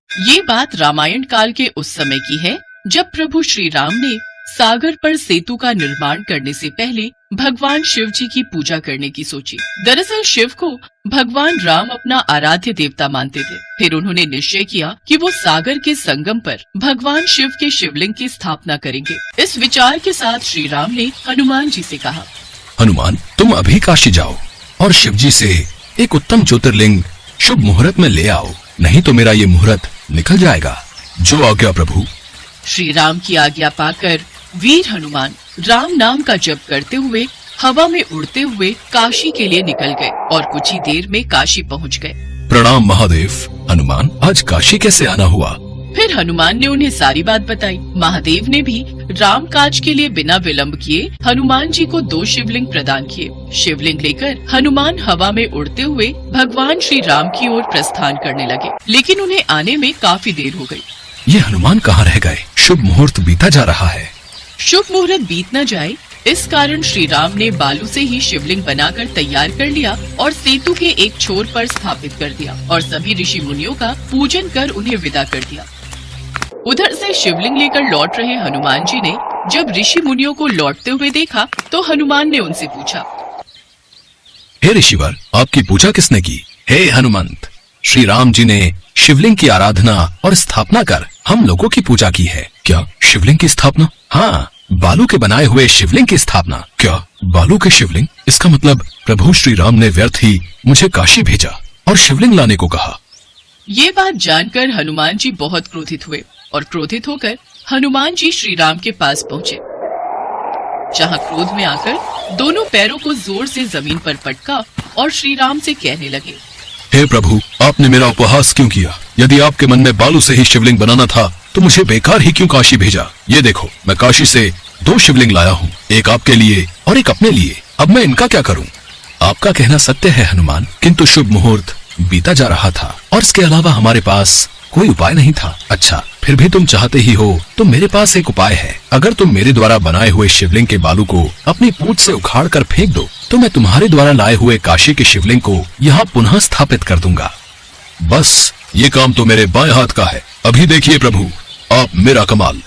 ये बात रामायण काल के उस समय की है जब प्रभु श्री राम ने सागर पर सेतु का निर्माण करने से पहले भगवान शिव जी की पूजा करने की सोची। दरअसल शिव को भगवान राम अपना आराध्य देवता मानते थे। फिर उन्होंने निश्चय किया कि वो सागर के संगम पर भगवान शिव के शिवलिंग की स्थापना करेंगे। इस विचार के साथ श्री राम ने हनुमान जी से कहा, हनुमान, तुम अभी काशी जाओ और शिव जी से एक उत्तम ज्योतिर्लिंग शुभ मुहूर्त में ले आओ, नहीं तो मेरा ये मुहूर्त निकल जाएगा। जो आज्ञा प्रभु। श्री राम की आज्ञा पाकर वीर हनुमान राम नाम का जप करते हुए हवा में उड़ते हुए काशी के लिए निकल गए और कुछ ही देर में काशी पहुंच गए। प्रणाम महादेव। हनुमान, आज काशी कैसे आना हुआ? फिर हनुमान ने उन्हें सारी बात बताई। महादेव ने भी राम काज के लिए बिना विलंब किए हनुमान जी को 2 शिवलिंग प्रदान किए। शिवलिंग लेकर हनुमान हवा में उड़ते हुए भगवान श्री राम की ओर प्रस्थान करने लगे, लेकिन उन्हें आने में काफी देर हो गई। ये हनुमान कहाँ रह गए? शुभ मुहूर्त बीता जा रहा है। शुभ मुहूर्त बीत न जाए इस कारण श्री राम ने बालू से ही शिवलिंग बनाकर तैयार कर लिया और सेतु के एक छोर पर स्थापित कर दिया और सभी ऋषि मुनियों का पूजन कर उन्हें विदा कर दिया। उधर से शिवलिंग लेकर लौट रहे हनुमान जी ने जब ऋषि मुनियों को लौटते हुए देखा तो हनुमान ने उनसे पूछा, हे ऋषिवर, आपकी पूजा किसने की? हे हनुमंत, श्री राम जी ने शिवलिंग की आराधना और स्थापना कर हम लोगों की पूजा की है। क्या शिवलिंग की स्थापना? हाँ, बालू के बनाए हुए शिवलिंग की स्थापना। क्या बालू के शिवलिंग? इसका मतलब प्रभु श्री राम ने व्यर्थ ही मुझे काशी भेजा और शिवलिंग लाने को कहा। ये बात जानकर हनुमान जी बहुत क्रोधित हुए और क्रोधित होकर हनुमान जी श्री राम के पास पहुँचे, जहाँ क्रोध में आकर दोनों पैरों को जोर से जमीन पर पटका और श्री राम से कहने लगे, हे प्रभु, आपने मेरा उपहास क्यों किया? यदि आपके मन में बालू से ही शिवलिंग बनाना था तो मुझे बेकार ही क्यों काशी भेजा? ये देखो, मैं काशी से 2 शिवलिंग लाया हूँ, एक आपके लिए और एक अपने लिए। अब मैं इनका क्या करूँ? आपका कहना सत्य है हनुमान, किंतु शुभ मुहूर्त बीता जा रहा था और इसके अलावा हमारे पास कोई उपाय नहीं था। अच्छा, फिर भी तुम चाहते ही हो तो मेरे पास एक उपाय है। अगर तुम मेरे द्वारा बनाए हुए शिवलिंग के बालू को अपनी पूंछ से उखाड़ कर फेंक दो तो मैं तुम्हारे द्वारा लाए हुए काशी के शिवलिंग को यहाँ पुनः स्थापित कर दूंगा। बस ये काम तो मेरे बाएं हाथ का है। अभी देखिए प्रभु, आप मेरा कमाल।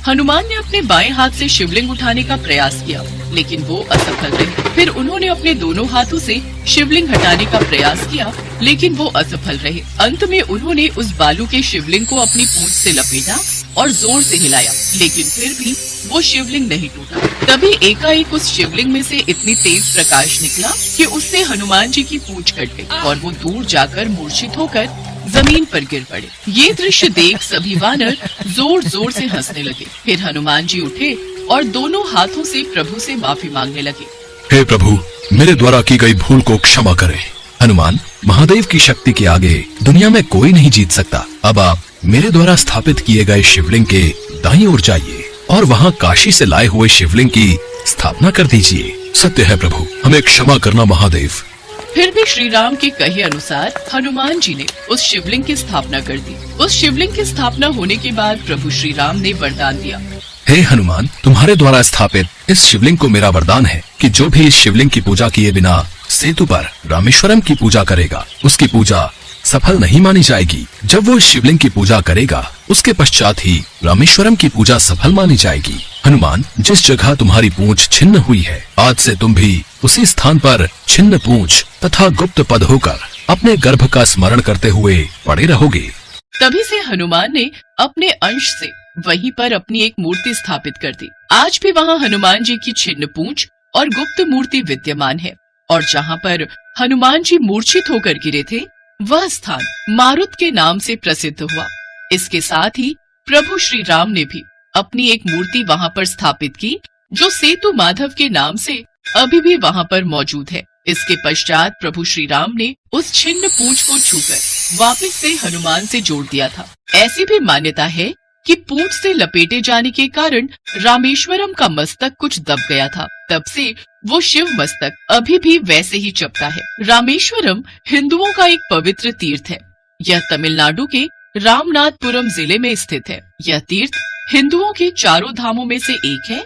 हनुमान ने अपने बाएं हाथ से शिवलिंग उठाने का प्रयास किया, लेकिन वो असफल रहे। फिर उन्होंने अपने दोनों हाथों से शिवलिंग हटाने का प्रयास किया, लेकिन वो असफल रहे। अंत में उन्होंने उस बालू के शिवलिंग को अपनी पूंछ से लपेटा और जोर से हिलाया, लेकिन फिर भी वो शिवलिंग नहीं टूटा। तभी एकाएक उस शिवलिंग में से इतनी तेज प्रकाश निकला कि उससे हनुमान जी की पूंछ कट गई और वो दूर जाकर मूर्छित होकर जमीन पर गिर पड़े। ये दृश्य देख सभी वानर जोर जोर से हंसने लगे। फिर हनुमान जी उठे और दोनों हाथों से प्रभु से माफी मांगने लगे। हे प्रभु, मेरे द्वारा की गई भूल को क्षमा करें। हनुमान, महादेव की शक्ति के आगे दुनिया में कोई नहीं जीत सकता। अब आप मेरे द्वारा स्थापित किए गए शिवलिंग के दाईं ओर जाइए और वहाँ काशी से लाए हुए शिवलिंग की स्थापना कर दीजिए। सत्य है प्रभु, हमें क्षमा करना महादेव। फिर भी श्री राम के कहे अनुसार हनुमान जी ने उस शिवलिंग की स्थापना कर दी। उस शिवलिंग की स्थापना होने के बाद प्रभु श्री राम ने वरदान दिया, हे हनुमान, तुम्हारे द्वारा स्थापित इस शिवलिंग को मेरा वरदान है कि जो भी इस शिवलिंग की पूजा किए बिना सेतु पर रामेश्वरम की पूजा करेगा उसकी पूजा सफल नहीं मानी जाएगी। जब वो इस शिवलिंग की पूजा करेगा उसके पश्चात ही रामेश्वरम की पूजा सफल मानी जाएगी। हनुमान, जिस जगह तुम्हारी पूंछ छिन्न हुई है, आज से तुम भी उसी स्थान पर छिन्न पूंछ तथा गुप्त पद होकर अपने गर्भ का स्मरण करते हुए पड़े रहोगे। तभी से हनुमान ने अपने अंश से वहीं पर अपनी एक मूर्ति स्थापित कर दी। आज भी वहाँ हनुमान जी की छिन्न पूंछ और गुप्त मूर्ति विद्यमान है और जहाँ पर हनुमान जी मूर्छित होकर गिरे थे वह स्थान मारुत के नाम से प्रसिद्ध हुआ। इसके साथ ही प्रभु श्री राम ने भी अपनी एक मूर्ति वहाँ पर स्थापित की जो सेतु माधव के नाम से अभी भी वहाँ पर मौजूद है। इसके पश्चात प्रभु श्री राम ने उस छिन्न पूंछ को छूकर वापस से हनुमान से जोड़ दिया था। ऐसी भी मान्यता है कि पूंछ से लपेटे जाने के कारण रामेश्वरम का मस्तक कुछ दब गया था। तब से वो शिव मस्तक अभी भी वैसे ही चपटा है। रामेश्वरम हिंदुओं का एक पवित्र तीर्थ है। यह तमिलनाडु के रामनाथपुरम जिले में स्थित है। यह तीर्थ हिंदुओं के 4 धामों में से एक है।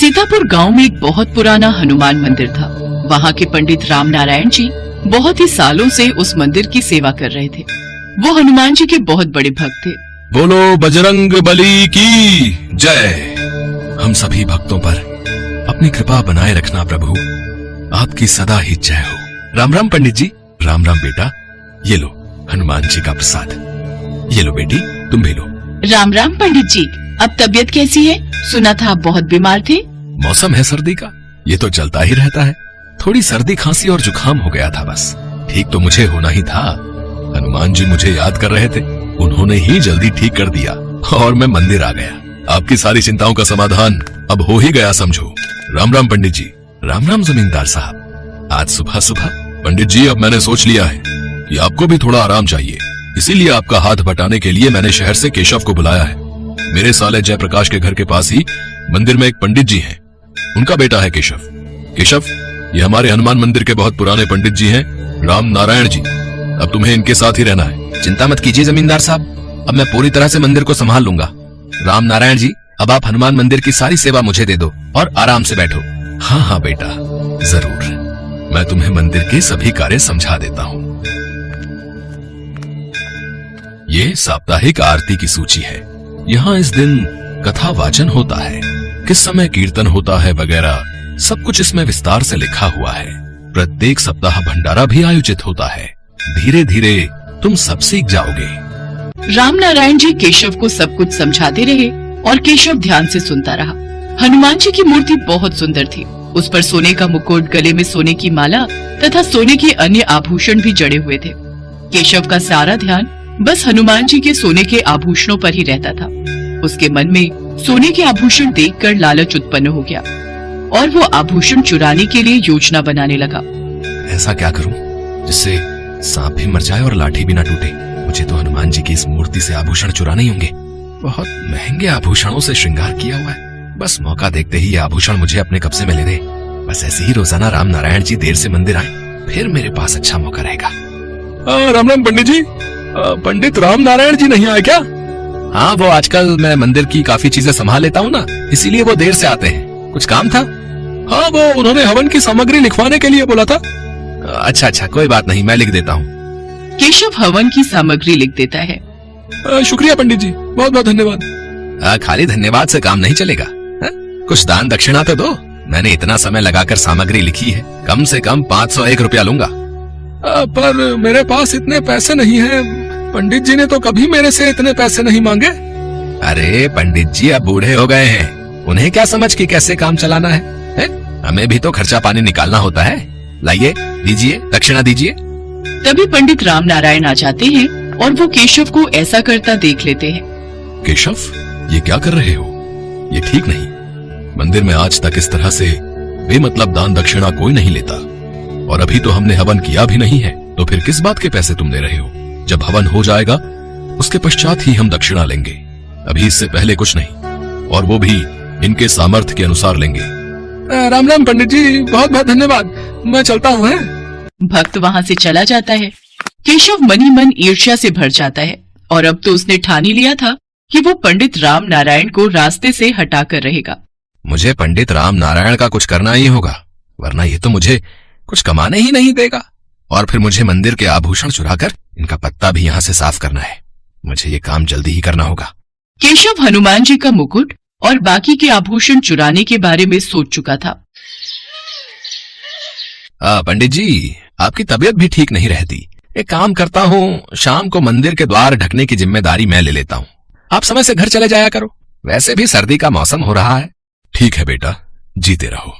सीतापुर गांव में एक बहुत पुराना हनुमान मंदिर था। वहाँ के पंडित राम नारायण जी बहुत ही सालों से उस मंदिर की सेवा कर रहे थे। वो हनुमान जी के बहुत बड़े भक्त थे। बोलो बजरंग बली की जय। हम सभी भक्तों पर अपनी कृपा बनाए रखना प्रभु, आपकी सदा ही जय हो। राम राम पंडित जी। राम राम बेटा, ये लो हनुमान जी का प्रसाद। ये लो बेटी, तुम भी लो। राम राम पंडित जी, अब तबीयत कैसी है? सुना था आप बहुत बीमार थे। मौसम है सर्दी का, ये तो चलता ही रहता है। थोड़ी सर्दी खांसी और जुकाम हो गया था बस। ठीक तो मुझे होना ही था। हनुमान जी मुझे याद कर रहे थे, उन्होंने ही जल्दी ठीक कर दिया और मैं मंदिर आ गया। आपकी सारी चिंताओं का समाधान अब हो ही गया समझो। राम राम पंडित जी। राम राम जमींदार साहब। आज सुबह सुबह पंडित जी, अब मैंने सोच लिया है कि आपको भी थोड़ा आराम चाहिए, इसीलिए आपका हाथ बटाने के लिए मैंने शहर से केशव को बुलाया है। मेरे साले जयप्रकाश के घर के पास ही मंदिर में एक पंडित जी हैं, उनका बेटा है केशव। केशव, ये हमारे हनुमान मंदिर के बहुत पुराने पंडित जी हैं, राम नारायण जी। अब तुम्हें इनके साथ ही रहना है। चिंता मत कीजिए जमींदार साहब, अब मैं पूरी तरह से मंदिर को संभाल लूंगा। राम नारायण जी, अब आप हनुमान मंदिर की सारी सेवा मुझे दे दो और आराम से बैठो। हाँ हाँ बेटा, जरूर। मैं तुम्हें मंदिर के सभी कार्य समझा देता हूँ। ये साप्ताहिक आरती की सूची है। यहाँ इस दिन कथा वाचन होता है, किस समय कीर्तन होता है वगैरह सब कुछ इसमें विस्तार से लिखा हुआ है। प्रत्येक सप्ताह भंडारा भी आयोजित होता है। धीरे धीरे तुम सब सीख जाओगे। राम नारायण जी केशव को सब कुछ समझाते रहे और केशव ध्यान से सुनता रहा। हनुमान जी की मूर्ति बहुत सुंदर थी। उस पर सोने का मुकुट, गले में सोने की माला तथा सोने के अन्य आभूषण भी जड़े हुए थे। केशव का सारा ध्यान बस हनुमान जी के सोने के आभूषणों पर ही रहता था। उसके मन में सोने के आभूषण देखकर लालच उत्पन्न हो गया और वो आभूषण चुराने के लिए योजना बनाने लगा। ऐसा क्या करूं जिससे सांप भी मर जाए और लाठी भी ना टूटे? मुझे तो हनुमान जी की इस मूर्ति से आभूषण चुराने ही होंगे। बहुत महंगे आभूषणों से श्रृंगार किया हुआ है। बस मौका देखते ही ये आभूषण मुझे अपने कब्जे में ले दे। बस ऐसे ही रोजाना राम नारायण जी देर से मंदिर आए, फिर मेरे पास अच्छा मौका रहेगा। राम राम पंडित जी। पंडित राम नारायण जी नहीं आए क्या? हाँ, वो आजकल मैं मंदिर की काफी चीजें संभाल लेता हूँ ना, इसीलिए वो देर से आते हैं। कुछ काम था? हाँ, वो उन्होंने हवन की सामग्री लिखवाने के लिए बोला था। अच्छा अच्छा, कोई बात नहीं, मैं लिख देता हूँ। केशव हवन की सामग्री लिख देता है। शुक्रिया पंडित जी, बहुत बहुत धन्यवाद। खाली धन्यवाद से काम नहीं चलेगा, कुछ दान दक्षिणा तो दो। मैंने इतना समय लगाकर सामग्री लिखी है, कम से कम 501 रुपया लूंगा। पर मेरे पास इतने पैसे नहीं हैं। पंडित जी ने तो कभी मेरे से इतने पैसे नहीं मांगे। अरे पंडित जी अब बूढ़े हो गए हैं, उन्हें क्या समझ कि कैसे काम चलाना है? हमें भी तो खर्चा पानी निकालना होता है। लाइए, दीजिए, दक्षिणा दीजिए। तभी पंडित राम नारायण आ जाते हैं और वो केशव को ऐसा करता देख लेते हैं। केशव, ये क्या कर रहे हो? ये ठीक नहीं। मंदिर में आज तक इस तरह से बेमतलब दान दक्षिणा कोई नहीं लेता, और अभी तो हमने हवन किया भी नहीं है, तो फिर किस बात के पैसे तुम ले रहे हो? जब हवन हो जाएगा उसके पश्चात ही हम दक्षिणा लेंगे, अभी इससे पहले कुछ नहीं, और वो भी इनके सामर्थ्य के अनुसार लेंगे। राम राम पंडित जी, बहुत बहुत धन्यवाद, मैं चलता हूँ। भक्त वहाँ से चला जाता है। केशव मन ही मन ईर्ष्या से भर जाता है और अब तो उसने ठान ही लिया था कि वो पंडित राम नारायण को रास्ते से हटा कर रहेगा। मुझे पंडित राम नारायण का कुछ करना ही होगा, वरना ये तो मुझे कुछ कमाने ही नहीं देगा, और फिर मुझे मंदिर के आभूषण चुराकर इनका पत्ता भी यहाँ से साफ करना है। मुझे ये काम जल्दी ही करना होगा। केशव हनुमान जी का मुकुट और बाकी के आभूषण चुराने के बारे में सोच चुका था। पंडित जी, आपकी तबीयत भी ठीक नहीं रहती। एक काम करता हूँ, शाम को मंदिर के द्वार ढकने की जिम्मेदारी मैं ले लेता हूँ। आप समय से घर चले जाया करो, वैसे भी सर्दी का मौसम हो रहा है। ठीक है बेटा, जीते रहो।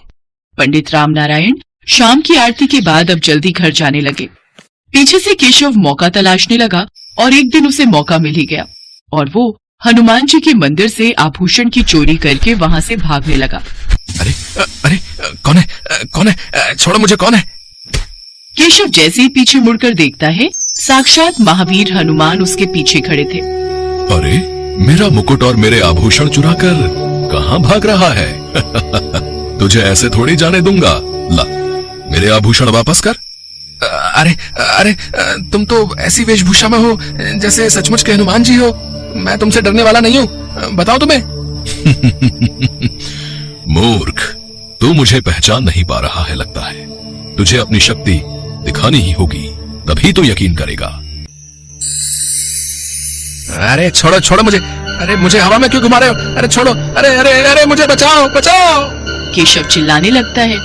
पंडित राम नारायण शाम की आरती के बाद अब जल्दी घर जाने लगे। पीछे से केशव मौका तलाशने लगा और एक दिन उसे मौका मिल ही गया और वो हनुमान जी के मंदिर से आभूषण की चोरी करके वहाँ से भागने लगा। अरे अरे, कौन है? कौन है? छोड़ो मुझे, कौन है? केशव जैसे ही पीछे मुड़कर देखता है, साक्षात महावीर हनुमान उसके पीछे खड़े थे। अरे, मेरा मुकुट और मेरे आभूषण चुराकर कहाँ भाग रहा है? तुझे ऐसे थोड़ी जाने दूंगा। ला, मेरे आभूषण वापस कर। अरे अरे, तुम तो ऐसी वेशभूषा में हो जैसे सचमुच के हनुमान जी हो। मैं तुमसे डरने वाला नहीं हूँ, बताओ तुम्हें। मूर्ख, तू मुझे पहचान नहीं पा रहा है लगता है। तुझे अपनी शक्ति दिखानी ही होगी, तभी तो यकीन करेगा। अरे छोड़ो छोड़ो मुझे, अरे मुझे हवा में क्यों घुमा रहे हो? अरे छोड़ो, अरे अरे अरे मुझे बचाओ बचाओ। केशव चिल्लाने लगता है।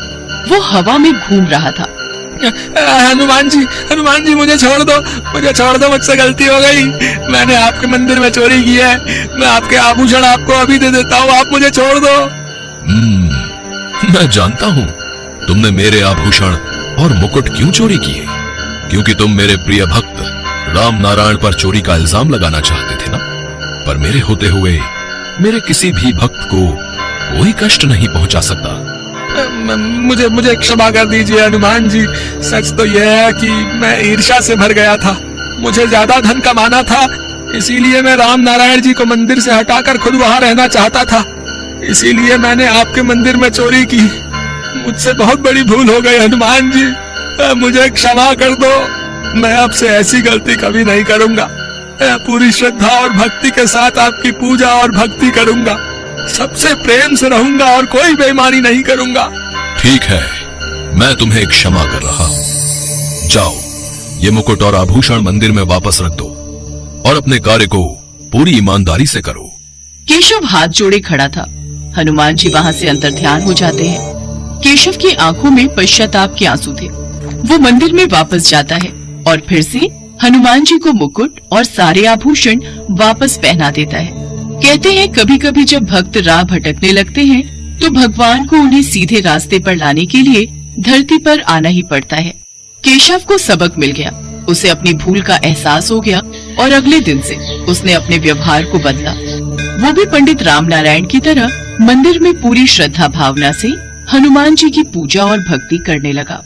वो हवा में घूम रहा था। हनुमान जी मुझे छोड़ दो, मुझसे गलती हो गई। मैंने आपके मंदिर में चोरी की है, मैं आपके आभूषण आपको अभी दे देता हूँ, आप मुझे छोड़ दो। मैं जानता हूँ तुमने मेरे आभूषण और मुकुट क्यों चोरी किए, क्योंकि तुम मेरे प्रिय भक्त राम नारायण पर चोरी का इल्जाम लगाना चाहते थे ना। पर मेरे होते हुए मेरे किसी भी भक्त को कोई कष्ट नहीं पहुंचा सकता। मुझे क्षमा कर दीजिए हनुमान जी। सच तो यह है कि मैं ईर्ष्या से भर गया था, मुझे ज्यादा धन कमाना था, इसीलिए मैं राम नारायण जी को मंदिर से हटाकर खुद वहां रहना चाहता था। इसीलिए मैंने आपके मंदिर में चोरी की। मुझसे बहुत बड़ी भूल हो गई हनुमान जी, मुझे क्षमा कर दो। मैं आपसे ऐसी गलती कभी नहीं करूंगा। मैं पूरी श्रद्धा और भक्ति के साथ आपकी पूजा और भक्ति करूंगा, सबसे प्रेम से रहूंगा और कोई बेईमानी नहीं करूंगा। ठीक है, मैं तुम्हें क्षमा कर रहा हूं। जाओ, ये मुकुट और आभूषण मंदिर में वापस रख दो और अपने कार्य को पूरी ईमानदारी से करो। केशव हाथ जोड़े खड़ा था। हनुमान जी वहां से अंतर्ध्यान हो जाते हैं। केशव की आंखों में पश्चाताप के आंसू थे। वो मंदिर में वापस जाता है और फिर से हनुमान जी को मुकुट और सारे आभूषण वापस पहना देता है। कहते हैं कभी कभी जब भक्त राह भटकने लगते हैं तो भगवान को उन्हें सीधे रास्ते पर लाने के लिए धरती पर आना ही पड़ता है। केशव को सबक मिल गया, उसे अपनी भूल का एहसास हो गया और अगले दिन से उसने अपने व्यवहार को बदला। वो भी पंडित राम नारायण की तरह मंदिर में पूरी श्रद्धा भावना से हनुमान जी की पूजा और भक्ति करने लगा।